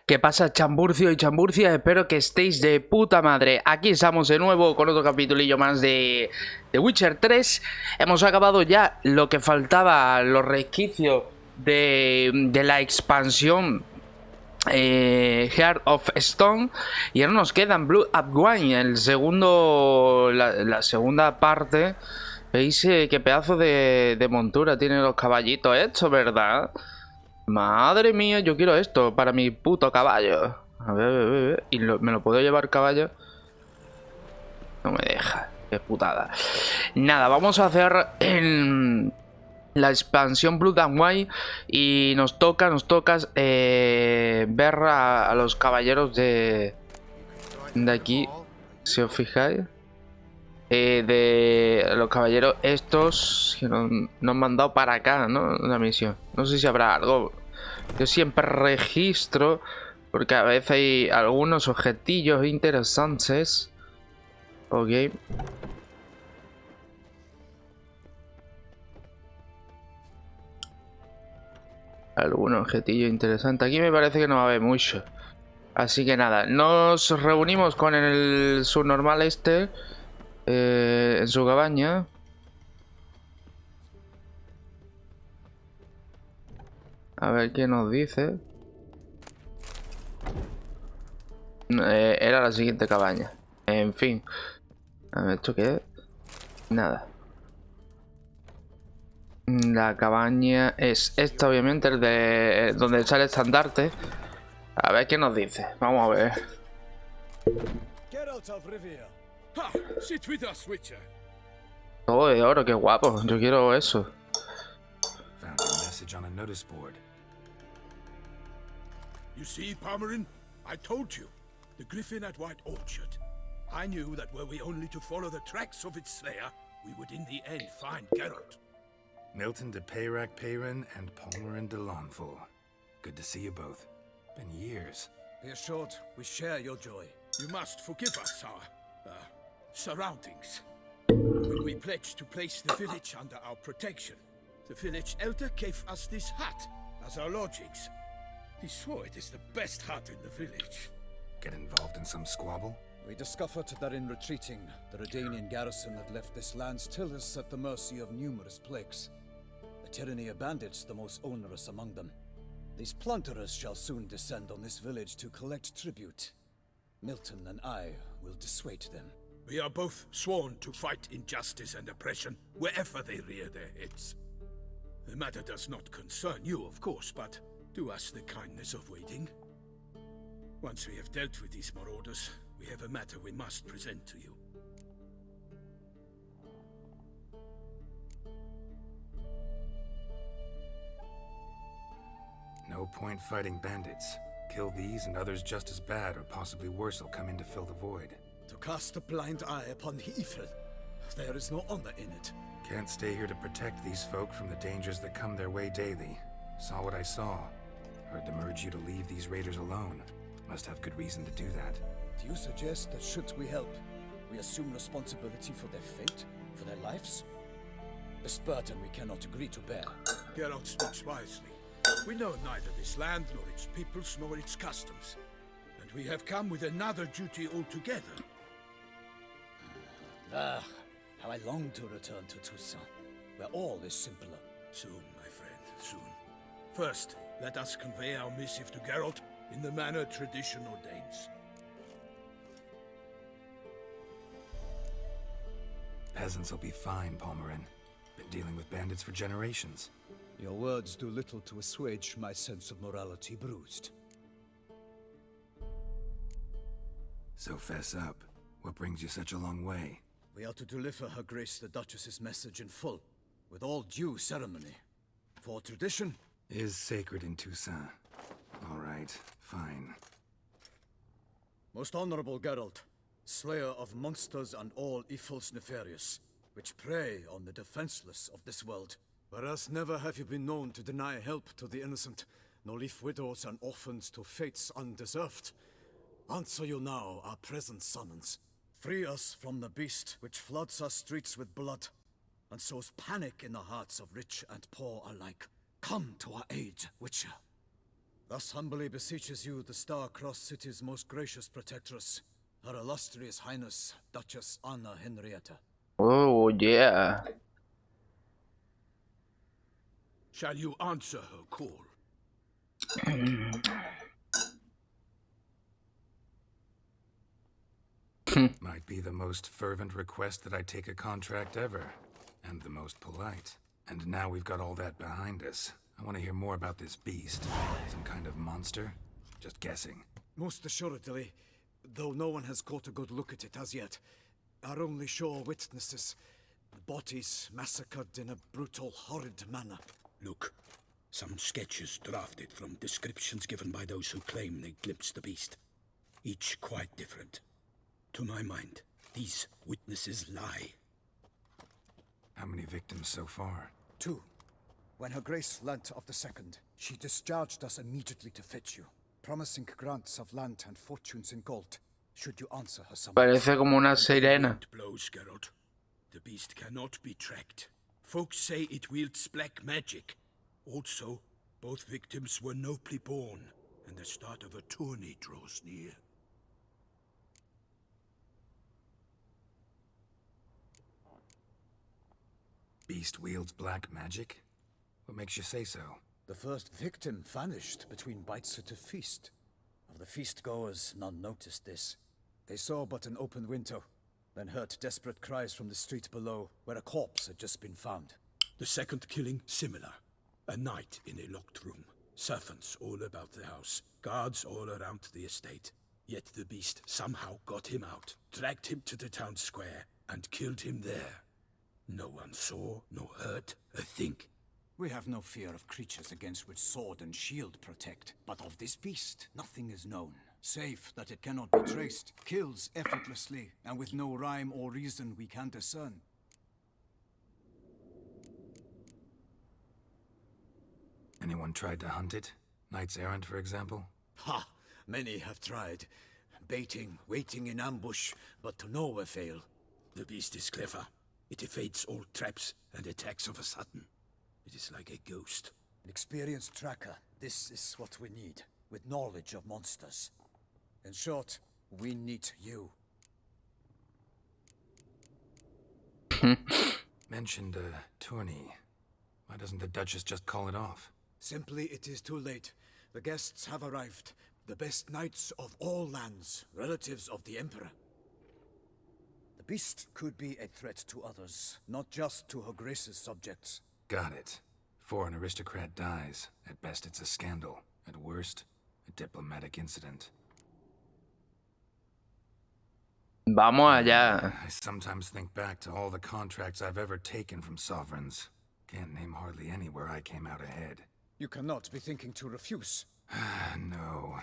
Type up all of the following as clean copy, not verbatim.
¿Qué pasa, chamburcio y chamburcia? Espero que estéis de puta madre. Aquí estamos de nuevo con otro capitulillo más de Witcher 3. Hemos acabado ya lo que faltaba, los resquicios de la expansión Heart of Stone. Y ahora nos quedan Blood Up Wine, el segundo, la segunda parte. ¿Veis qué pedazo de montura tienen los caballitos estos, verdad? Madre mía, yo quiero esto para mi puto caballo. A ver. ¿Y me lo puedo llevar caballo? No me deja. Qué putada. Nada, vamos a hacer la expansión Blood and Wine. Y nos toca ver a los caballeros de aquí. Si os fijáis. De los caballeros estos que nos han mandado para acá, ¿no? Una misión. No sé si habrá algo. Yo siempre registro porque a veces hay algunos objetillos interesantes. Ok. Algún objetillo interesante. Aquí me parece que no va a haber mucho. Así que nada, nos reunimos con el subnormal este en su cabaña. A ver qué nos dice. Era la siguiente cabaña. En fin. A ver, ¿esto qué es? Nada. La cabaña es esta, obviamente, el de donde sale el estandarte. A ver qué nos dice. Vamos a ver. Todo de oro, qué guapo. Yo quiero eso. Found a message on a notice board. You see, Palmerin? I told you. The griffin at White Orchard. I knew that were we only to follow the tracks of its slayer, we would in the end find Geralt. Milton de Peyrac-Peyrin and Palmerin de Lawnful. Good to see you both. Been years. Be assured, we share your joy. You must forgive us our, surroundings. When we pledged to place the village under our protection, the village elder gave us this hut as our lodgings. He swore it is the best hut in the village. Get involved in some squabble? We discovered that in retreating, the Redanian garrison had left this land tillers at the mercy of numerous plagues. The tyranny of bandits the most onerous among them. These plunderers shall soon descend on this village to collect tribute. Milton and I will dissuade them. We are both sworn to fight injustice and oppression wherever they rear their heads. The matter does not concern you, of course, but do us the kindness of waiting. Once we have dealt with these marauders, we have a matter we must present to you. No point fighting bandits. Kill these and others just as bad or possibly worse will come in to fill the void. To cast a blind eye upon the evil, there is no honor in it. Can't stay here to protect these folk from the dangers that come their way daily. Saw what I saw. Heard them urge you to leave these raiders alone. Must have good reason to do that. Do you suggest that should we help, we assume responsibility for their fate, for their lives? This burden we cannot agree to bear. Geralt speaks wisely. We know neither this land, nor its peoples, nor its customs. And we have come with another duty altogether. How I long to return to Toussaint, where all is simpler. Soon, my friend, soon. First, let us convey our missive to Geralt in the manner tradition ordains. Peasants will be fine, Palmerin. Been dealing with bandits for generations. Your words do little to assuage my sense of morality bruised. So fess up. What brings you such a long way? We are to deliver Her Grace the Duchess's message in full, with all due ceremony. For tradition is sacred in Toussaint. All right, fine. Most honorable Geralt, slayer of monsters and all evils nefarious, which prey on the defenseless of this world. Whereas never have you been known to deny help to the innocent, nor leave widows and orphans to fates undeserved. Answer you now our present summons. Free us from the beast which floods our streets with blood, and sows panic in the hearts of rich and poor alike. Come to our aid, Witcher. Thus humbly beseeches you the Star-Crossed City's most gracious protectress, Her Illustrious Highness, Duchess Anna Henrietta. Oh, yeah. Shall you answer her call? Might be the most fervent request that I take a contract ever, and the most polite. And now we've got all that behind us. I want to hear more about this beast. Some kind of monster? Just guessing. Most assuredly, though no one has caught a good look at it as yet. Our only sure witnesses. Bodies massacred in a brutal, horrid manner. Look, some sketches drafted from descriptions given by those who claim they glimpsed the beast. Each quite different. To my mind, these witnesses lie. How many victims so far? 2. When Her Grace learnt of the second, she discharged us immediately to fetch you, promising grants of land and fortunes in gold, should you answer her summons. Parece como una sirena. Wind blows, Geralt. The beast cannot be tracked. Folks say it wields black magic. Also, both victims were nobly born, and the start of a tourney draws near. Beast wields black magic? What makes you say so? The first victim vanished between bites at a feast. Of the feast-goers, none noticed this. They saw but an open window, then heard desperate cries from the street below, where a corpse had just been found. The second killing, similar. A night in a locked room. Servants all about the house. Guards all around the estate. Yet the beast somehow got him out, dragged him to the town square, and killed him there. No one saw, nor heard a thing. We have no fear of creatures against which sword and shield protect. But of this beast, nothing is known. Save that it cannot be traced, kills effortlessly, and with no rhyme or reason we can discern. Anyone tried to hunt it? Knights errant, for example? Ha! Many have tried. Baiting, waiting in ambush, but to no avail. The beast is clever. It evades all traps and attacks of a sudden. It is like a ghost. An experienced tracker, this is what we need, with knowledge of monsters. In short, we need you. Mentioned a tourney. Why doesn't the Duchess just call it off? Simply, it is too late. The guests have arrived. The best knights of all lands, relatives of the Emperor. The beast could be a threat to others, not just to Her Grace's subjects. Got it. Before an aristocrat dies, at best it's a scandal. At worst, a diplomatic incident. Vamos allá. I sometimes think back to all the contracts I've ever taken from sovereigns. Can't name hardly any where I came out ahead. You cannot be thinking to refuse. No.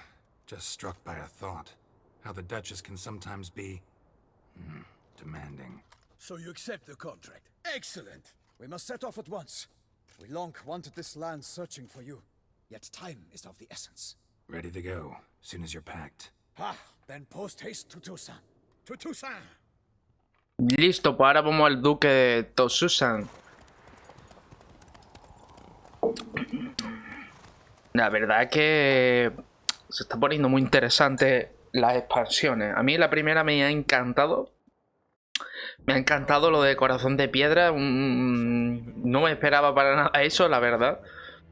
Just struck by a thought. How the Duchess can sometimes be... demanding. So you accept the contract. Excellent! We must set off at once. We long wanted this land searching for you. Yet time is of the essence. Ready to go, soon as you're packed. Ha! Then post haste to Toussaint. To Toussaint! Listo, pues ahora vamos al duque de Toussaint. La verdad es que se está poniendo muy interesante las expansiones. A mí la primera me ha encantado. Me ha encantado lo de Corazón de Piedra. No me esperaba para nada eso, la verdad.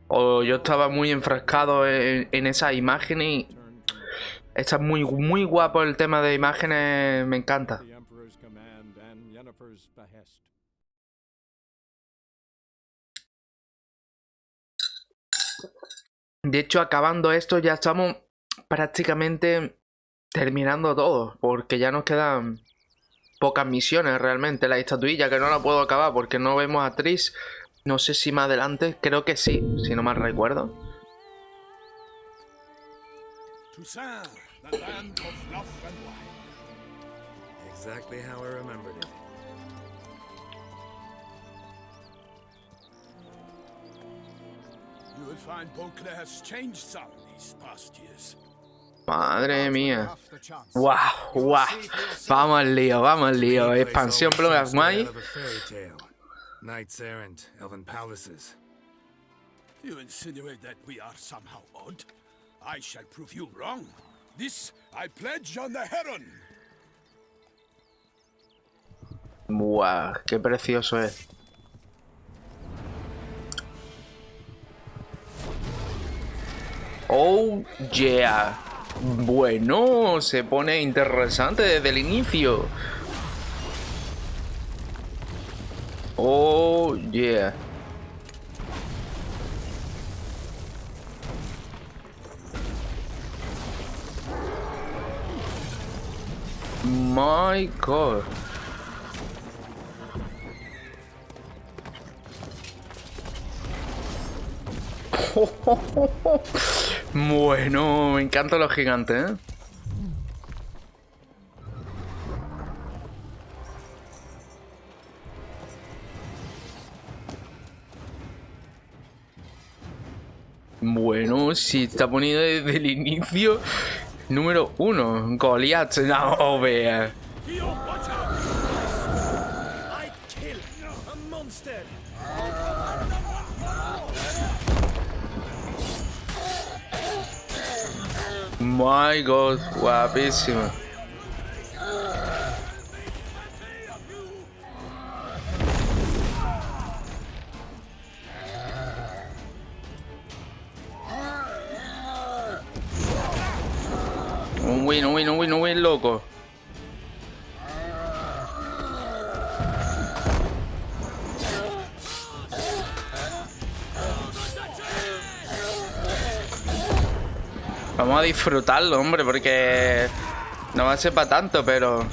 O yo estaba muy enfrascado en esas imágenes y está muy, muy guapo el tema de imágenes. Me encanta. De hecho, acabando esto ya estamos prácticamente terminando todo, porque ya nos quedan pocas misiones realmente. La estatuilla que no la puedo acabar porque no vemos a Tris. No sé si más adelante, creo que sí, si no mal recuerdo. Toussaint, the land of love and wine. Exactly how I remembered it. You will find Beauclair's changed some these past years. Madre mía. Guau, guau. Vamos al lío, vamos al lío. Expansión Blood May. Knights errant, elven palaces. You insinuate that we are somehow odd? I shall prove you wrong. This I pledge on the heron. Buah, qué precioso es. Oh, yeah. Bueno, se pone interesante desde el inicio. Oh, yeah. My God. Bueno, me encantan los gigantes, ¿eh? Bueno, si está poniendo desde el inicio. Número 1, Goliath. No, vea. I kill a monster. My God, guapísimo. Un win, loco. Vamos a disfrutarlo, hombre, porque no va a ser para tanto, pero...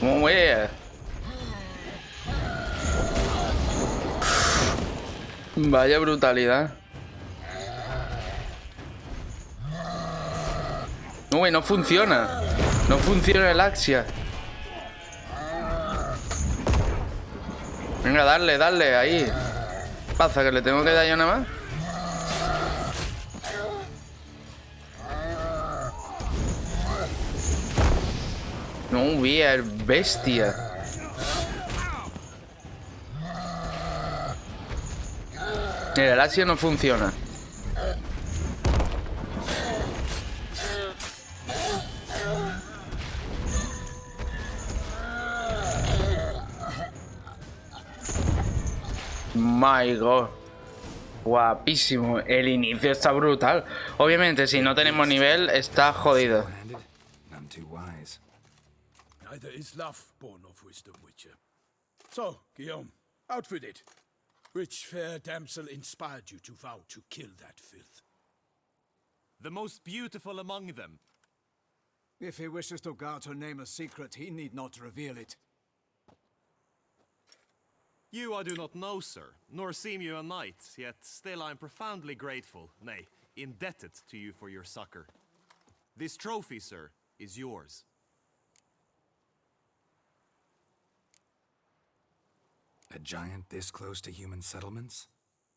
Muy bien. Vaya brutalidad. Uy, no funciona. No funciona el Axia. Venga, darle, ahí. ¿Qué pasa? ¿Que le tengo que dar yo nada más? No, bien, bestia. El Axia no funciona. My God. Guapísimo. El inicio está brutal. Obviamente, si no tenemos nivel, está jodido. Handed, none too wise. Neither is love born of wisdom, Witcher. So, Guillaume, outfitted. Which fair damsel inspired you to vow to kill that filth? The most beautiful among them. If he wishes to guard her name a secret, he need not reveal it. You I do not know, sir, nor seem you a knight, yet still I am profoundly grateful, nay, indebted to you for your succor. This trophy, sir, is yours. A giant this close to human settlements?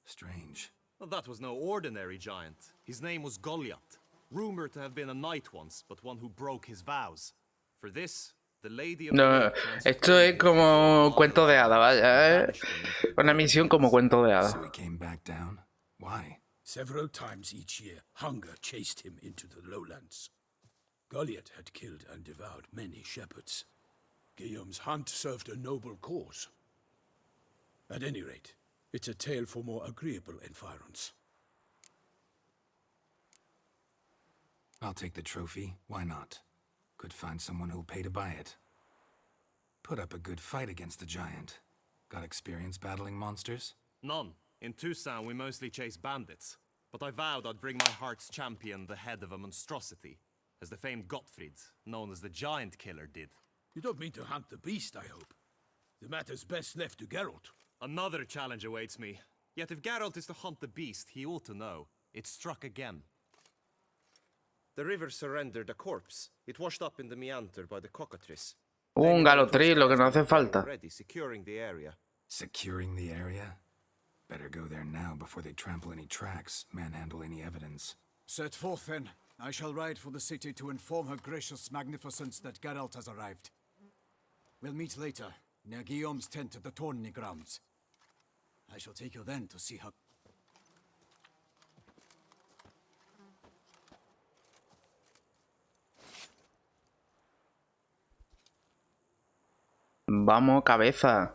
Strange. Well, that was no ordinary giant. His name was Goliath, rumored to have been a knight once, but one who broke his vows. For this, the lady of No, esto es como cuento de hada, vaya, ¿eh? Una misión como cuento de hada. So he came back down? Why? Several times each year, hunger chased him into the lowlands. Goliath had killed and devoured many shepherds. Guillaume's hunt served a noble cause. At any rate, it's a tale for more agreeable environs. I'll take the trophy. Why not? Could find someone who'll pay to buy it. Put up a good fight against the giant. Got experience battling monsters? None. In Tucson we mostly chase bandits. But I vowed I'd bring my heart's champion the head of a monstrosity, as the famed Gottfried, known as the Giant Killer, did. You don't mean to hunt the beast, I hope. The matter's best left to Geralt. Another challenge awaits me. Yet if Geralt is to hunt the beast, he ought to know. It struck again. The river surrendered a corpse. It washed up in the meander by the cockatrice. Un galotril, lo que no hace falta. Already securing the area. Securing the area? Better go there now before they trample any tracks, manhandle any evidence. Set forth then. I shall ride for the city to inform her gracious magnificence that Geralt has arrived. We'll meet later, near Guillaume's tent at the tourney grounds. I shall take you then to see how... Vamos, cabeza.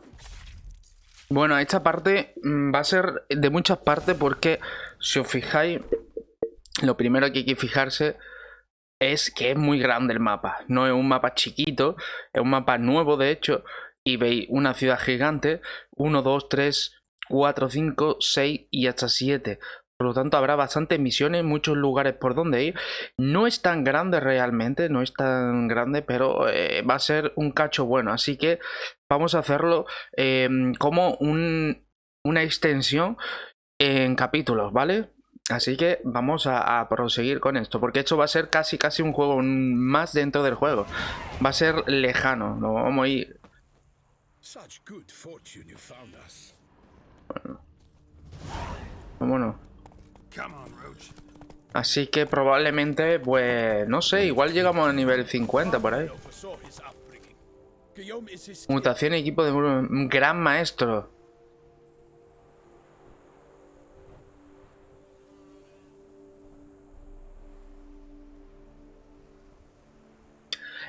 Bueno, esta parte va a ser de muchas partes porque, si os fijáis, lo primero que hay que fijarse es que es muy grande el mapa. No es un mapa chiquito, es un mapa nuevo de hecho. Y veis una ciudad gigante, 1, 2, 3, 4, 5, 6 y hasta 7. Por lo tanto habrá bastantes misiones, muchos lugares por donde ir. No es tan grande realmente, no es tan grande, pero va a ser un cacho bueno. Así que vamos a hacerlo como una extensión en capítulos, ¿vale? Así que vamos a proseguir con esto, porque esto va a ser casi un juego más dentro del juego. Va a ser lejano, no vamos a ir... Such good fortune you found us. Vámonos. Come on, Roach. Así que probablemente, pues, no sé, igual llegamos a nivel 50 por ahí. Oversaw his upbringing. Guillaume is his Mutación equipo de un gran maestro.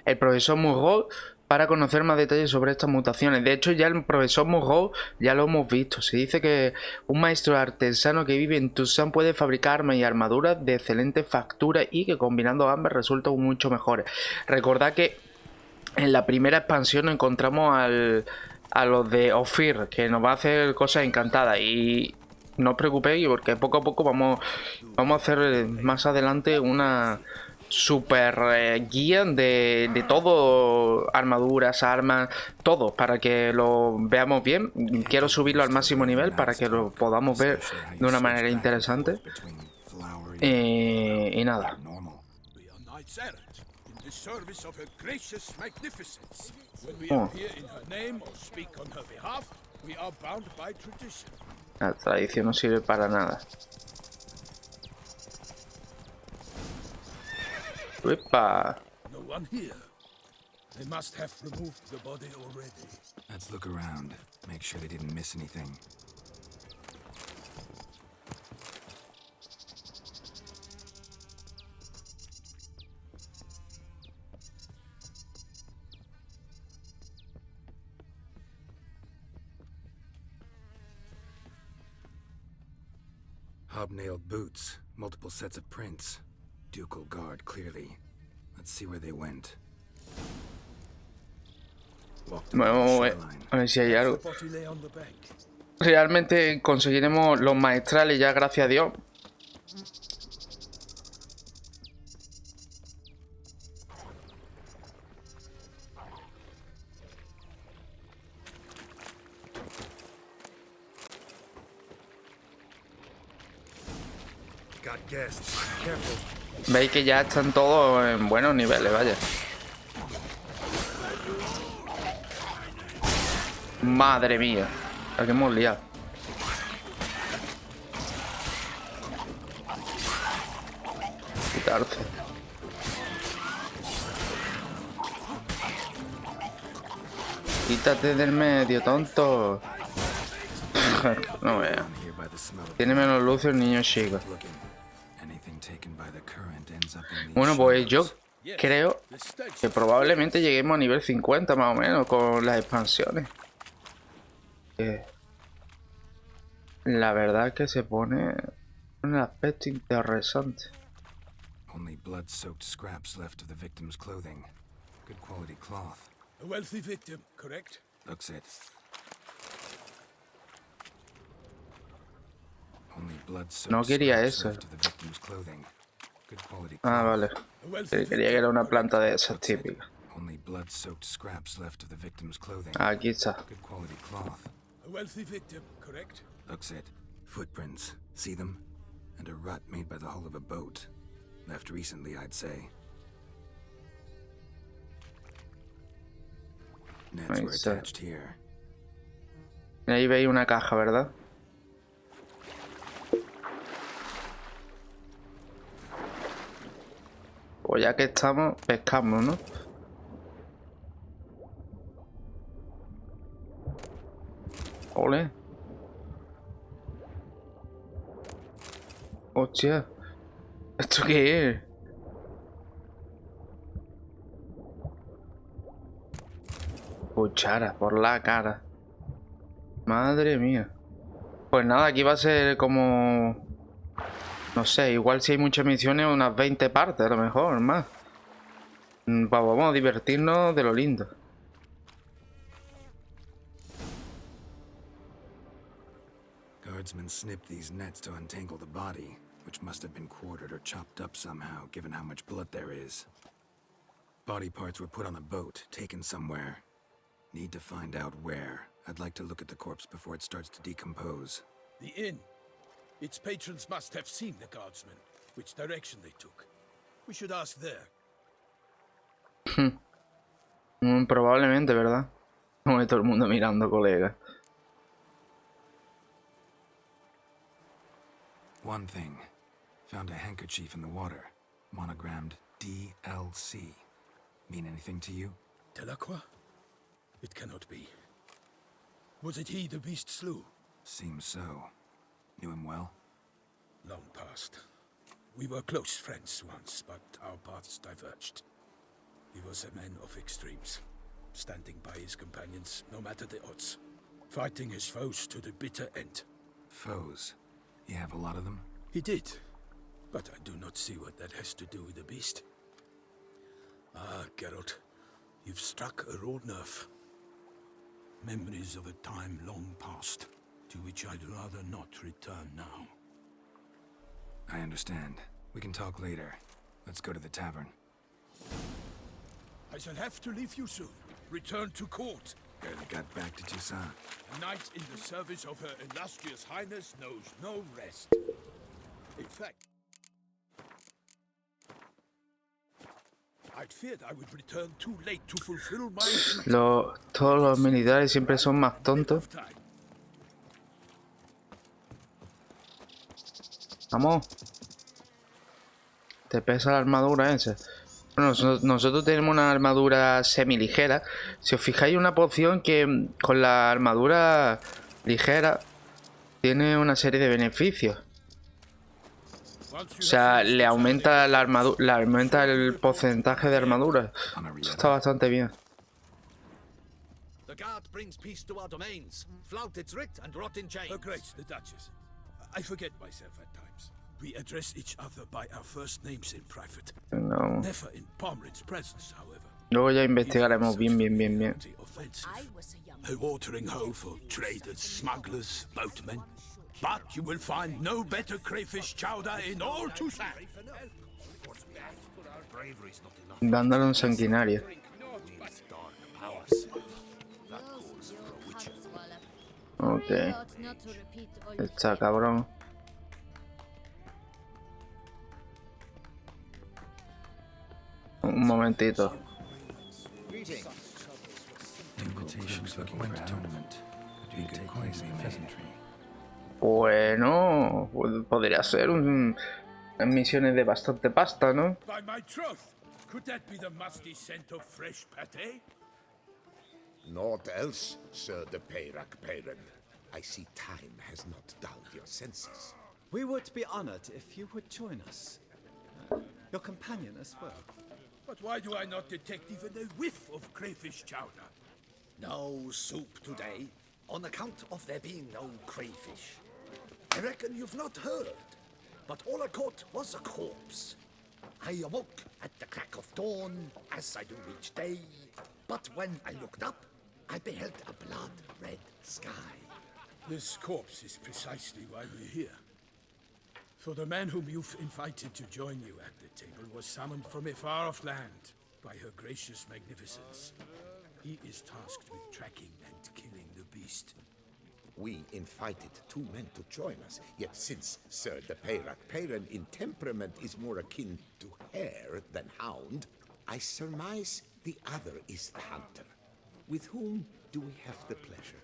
El profesor Murrow para conocer más detalles sobre estas mutaciones. De hecho, ya el profesor Murrow ya lo hemos visto. Se dice que un maestro artesano que vive en Tucson puede fabricar armas y armaduras de excelente factura y que combinando ambas resultan mucho mejores. Recordad que en la primera expansión encontramos a los de Ophir, que nos va a hacer cosas encantadas. Y no os preocupéis porque poco a poco vamos a hacer más adelante una... super guía de todo, armaduras, armas, todo, para que lo veamos bien. Quiero subirlo al máximo nivel para que lo podamos ver de una manera interesante. Y nada. We are knights errant in the service of her gracious magnificence. When we Oh. appear in her name or speak on her behalf, we are bound by tradition. La tradición no sirve para nada. ¡Uepa! No one here. They must have removed the body already. Let's look around. Make sure they didn't miss anything. Hobnailed boots, multiple sets of prints. Ducal guard, clearly. Let's see where they went. Walked along the Vamos shoreline. a ver si hay algo. The body lay on the bank. Realmente conseguiremos los maestrales ya, gracias a Dios. Got guests. Careful. Veis que ya están todos en buenos niveles, vaya. Madre mía. La que hemos liado. Quitarse. Quítate del medio, tonto. No veas. Down here by the smell of Tiene menos luz el niño chico. looking. Anything taken by the current ends up in these Bueno, pues yo shadows. creo The stench que probablemente lleguemos a nivel 50 más o menos con las expansiones. La verdad que se pone un aspecto interesante. Only blood-soaked scraps left of the victim's clothing. Good quality cloth. a wealthy victim, correct? Looks it. Only blood-soaked No quería scraps eso. left of the victim's clothing. Good quality Ah, cloth. vale. A wealthy Quería que era una planta de esas Looks it. típicas. Only blood-soaked scraps left of the victim's clothing. Aquí está. Good quality cloth. A wealthy victim, correct? Looks it. Footprints. See them? And a rut made by the hull of a boat. Left recently, I'd say. Nets were Ahí está. attached here. Y ahí veis una caja, ¿verdad? Pues ya que estamos, pescamos, ¿no? Ole. Hostia. ¿Esto qué es? Cuchara por la cara. Madre mía. Pues nada, aquí va a ser como... No sé, igual si hay muchas misiones, unas 20 partes a lo mejor, más. Vamos a divertirnos de lo lindo. Guardsmen snipped these nets to untangle the body, which must have been quartered or chopped up somehow, given how much blood there is. Body parts were put on a boat, taken somewhere. Need to find out where. I'd like to look at the corpse before it starts to decompose. The inn. Its patrons must have seen the guardsmen, which direction they took. We should ask there. Probablemente, ¿verdad? Como todo el mundo mirando, colega. One thing. Found a handkerchief in the water. Monogrammed DLC. Mean anything to you? Delacroix? It cannot be. Was it he the beast slew? Seems so. Knew him well? Long past. We were close friends once, but our paths diverged. He was a man of extremes, standing by his companions no matter the odds, fighting his foes to the bitter end. Foes? You have a lot of them? He did, but I do not see what that has to do with the beast. Ah, Geralt, you've struck a raw nerve. Memories of a time long past, to which I'd rather not return now. I understand. We can talk later. Let's go to the tavern. I shall have to leave you soon. Return to court. Barely got back to Toussaint. A knight in the service of Her Illustrious Highness knows no rest. In fact, I'd feared I would return too late to fulfill my Todos los militares siempre son más tontos. time. Vamos. Te pesa la armadura esa. Bueno, nosotros tenemos una armadura semi-ligera. Si os fijáis, una poción que con la armadura ligera tiene una serie de beneficios. O sea, le aumenta la armadura, le aumenta el porcentaje de armadura. Eso está bastante bien. The guard brings peace to our domains. Flout its writ and rot in chains. Her Grace, the Duchess. I forget myself at times. We address each other by our first names in private. No. Never in Pomrin's presence, however. Luego ya investigaremos bien. The offensive. A watering hole for traders, smugglers, boatmen. But you will find no better crayfish chowder in all Toussaint. Dándole un sanguinario. Ok. Está cabrón. Un momentito. Invitations looking for a tournament. Could be a good place in peasantry. Bueno, podría ser unas misiones de bastante pasta, ¿no? By my troth, could that be the musty scent of fresh pate? Naught else, Sir de Peyrac Peyren. I see time has not dulled your senses. We would be honored if you would join us. Your companion as well. But why do I not detect even a whiff of crayfish chowder? No soup today, on account of there being no crayfish. I reckon you've not heard, but all I caught was a corpse. I awoke at the crack of dawn, as I do each day, but when I looked up, I beheld a blood-red sky. This corpse is precisely why we're here. For the man whom you've invited to join you at the table was summoned from a far-off land by her gracious magnificence. He is tasked with tracking and killing the beast. We invited two men to join us, yet since Sir de Peyrac Peyren in temperament is more akin to hare than hound, I surmise the other is the hunter. With whom do we have the pleasure?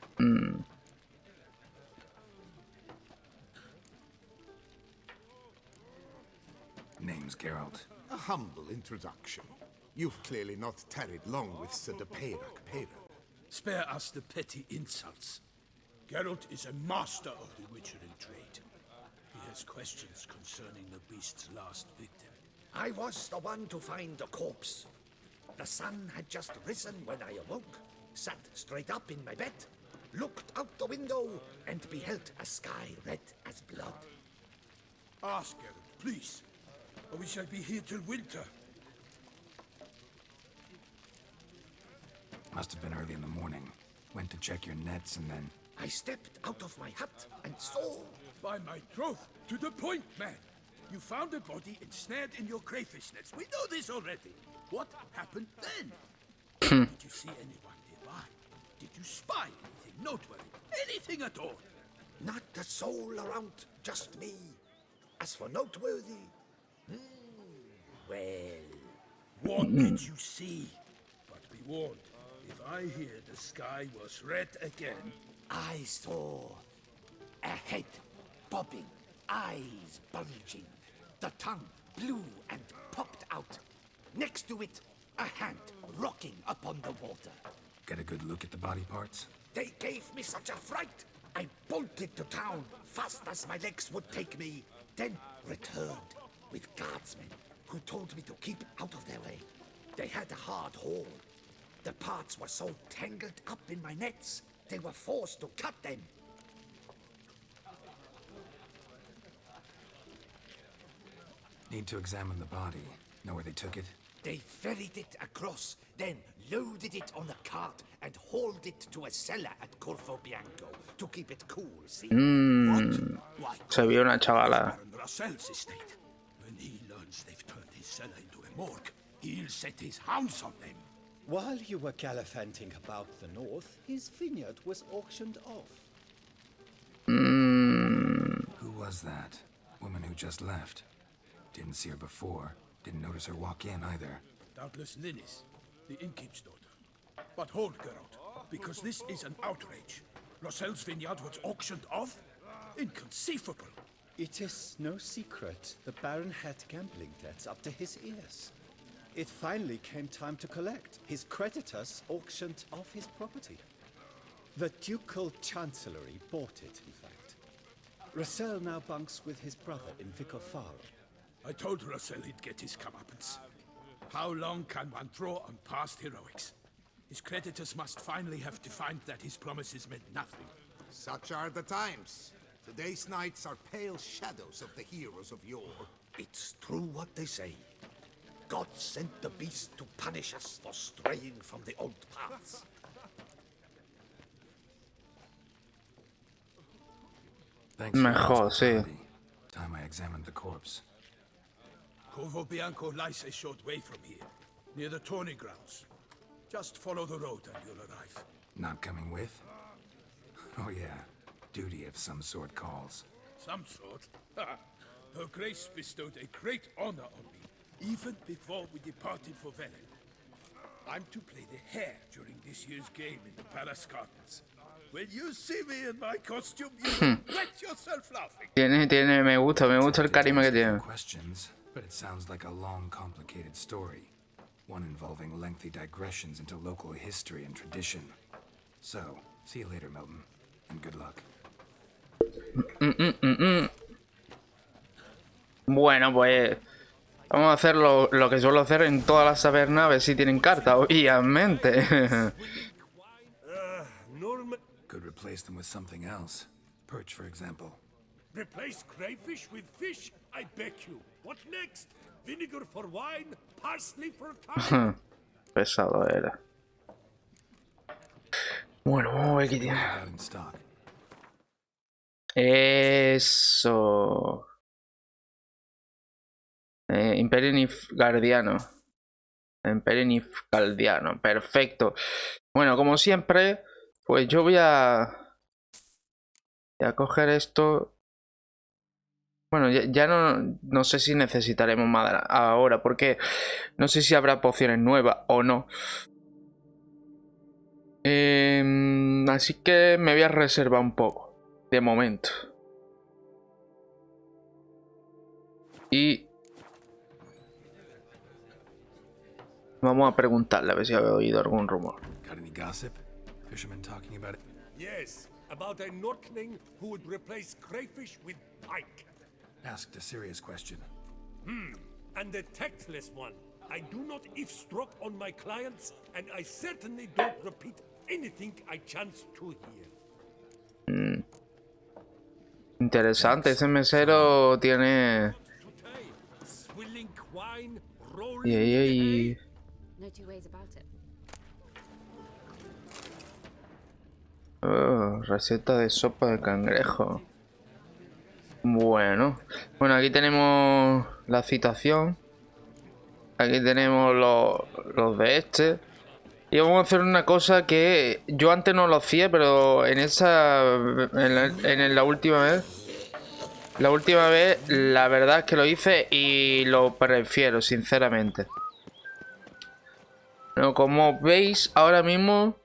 Name's Geralt. A humble introduction. You've clearly not tarried long with Sir de Peyrac Peyren. Spare us the petty insults. Geralt is a master of the witchering trade. He has ask questions concerning the beast's last victim. I was the one to find the corpse. The sun had just risen when I awoke, sat straight up in my bed, looked out the window, and beheld a sky red as blood. Ask, Geralt, please, or we shall be here till winter. Must have been early in the morning. Went to check your nets and then... I stepped out of my hut and saw... By my troth, to the point, man. You found a body ensnared in your crayfish nets. We know this already. What happened then? Did you see anyone nearby? Did you spy anything noteworthy? Anything at all? Not a soul around, just me. As for noteworthy... well... What did you see? But be warned, if I hear the sky was red again... I saw a head bobbing, eyes bulging, the tongue blue and popped out. Next to it, a hand rocking upon the water. Get a good look at the body parts? They gave me such a fright. I bolted to town fast as my legs would take me, then returned with guardsmen who told me to keep out of their way. They had a hard hold. The parts were so tangled up in my nets, they were forced to cut them. Need to examine the body. Know where they took it? They ferried it across, then loaded it on a cart and hauled it to a cellar at Corvo Bianco to keep it cool, see? What? Why, Se vio una chavala. Baron Russell's estate. When he learns they've turned his cellar into a morgue, he'll set his hounds on them. While you were gallivanting about the north, his vineyard was auctioned off. Who was that? Woman who just left. Didn't see her before. Didn't notice her walk in either. Doubtless Linnis, the innkeep's daughter. But hold, Geralt, because this is an outrage. Russell's vineyard was auctioned off? Inconceivable. It is no secret the Baron had gambling debts up to his ears. It finally came time to collect. His creditors auctioned off his property. The Ducal Chancellery bought it, in fact. Russell now bunks with his brother in Vicofaro. I told Russell he'd get his comeuppance. How long can one draw on past heroics? His creditors must finally have defined that his promises meant nothing. Such are the times. Today's knights are pale shadows of the heroes of yore. It's true what they say. God sent the beast to punish us for straying from the old paths. Thanks for Mejor, the sí. body. Time I examined the corpse. Corvo Bianco lies a short way from here, near the tourney grounds. Just follow the road and you'll arrive. Not coming with? Oh yeah. Duty of some sort calls. Some sort. Her Grace bestowed a great honor on me, even before we departed for Velen. I'm to play the hare during this year's game in the Palace Gardens. When you see me in my costume, you will wet yourself laughing. Me gusta el carisma que tiene. Questions, but it sounds like a long, complicated story. One involving lengthy digressions into local history and tradition. So, see you later, Milton, and good luck. Bueno, pues vamos a hacer lo que suelo hacer en todas las tabernas, a ver si tienen carta, obviamente. Could replace them with something else. Perch, for example. Replace crayfish with fish, I beg you. What next? Vinegar for wine, parsley for thyme. Pesado era. Bueno, vamos a ver qué tiene. Out in stock. Eso. Imperenif Guardiano. Imperenif Galdiano. Perfecto. Bueno, como siempre, pues yo voy a coger esto. Bueno, ya no sé si necesitaremos madera ahora, porque no sé si habrá pociones nuevas o no. Así que me voy a reservar un poco, de momento. Y vamos a preguntarle a ver si ha oído algún rumor. Got any gossip? Fishermen talking about it? Yes, about a Norkning who would replace crayfish with pike. asked a serious question. And the tactless one. I do not eavesdrop on my clients, and I certainly don't repeat anything I chance to hear. Interesante, ese mesero tiene... Swilling wine, Y... No two ways about it. Oh, receta de sopa de cangrejo. Bueno, aquí tenemos la citación. Aquí tenemos los de este. Y vamos a hacer una cosa que yo antes no lo hacía, pero en la última vez. La última vez, la verdad es que lo hice y lo prefiero, sinceramente. Bueno, como veis, ahora mismo...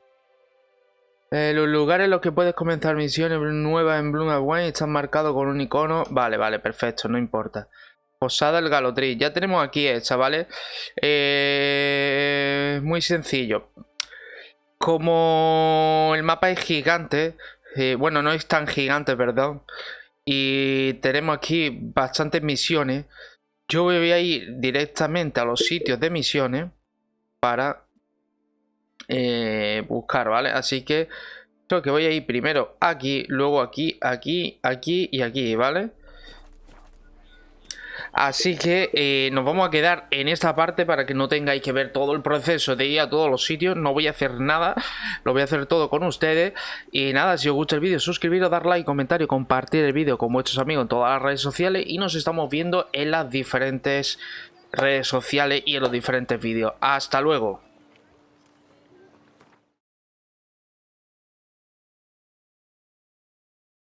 los lugares en los que puedes comenzar misiones nuevas en Bloomhaven están marcados con un icono. Vale, perfecto, no importa. Posada el Galotriz. Ya tenemos aquí esta, ¿vale? Muy sencillo. Como el mapa es gigante, bueno, no es tan gigante, perdón, y tenemos aquí bastantes misiones, yo voy a ir directamente a los sitios de misiones para buscar, ¿vale? Así que creo que voy a ir primero aquí, luego aquí, aquí, aquí y aquí, ¿vale? Así que nos vamos a quedar en esta parte para que no tengáis que ver todo el proceso de ir a todos los sitios. No voy a hacer nada, lo voy a hacer todo con ustedes. Y nada, si os gusta el vídeo, suscribiros, dar like, comentario, compartir el vídeo con vuestros amigos en todas las redes sociales. Y nos estamos viendo en las diferentes redes sociales y en los diferentes vídeos. Hasta luego.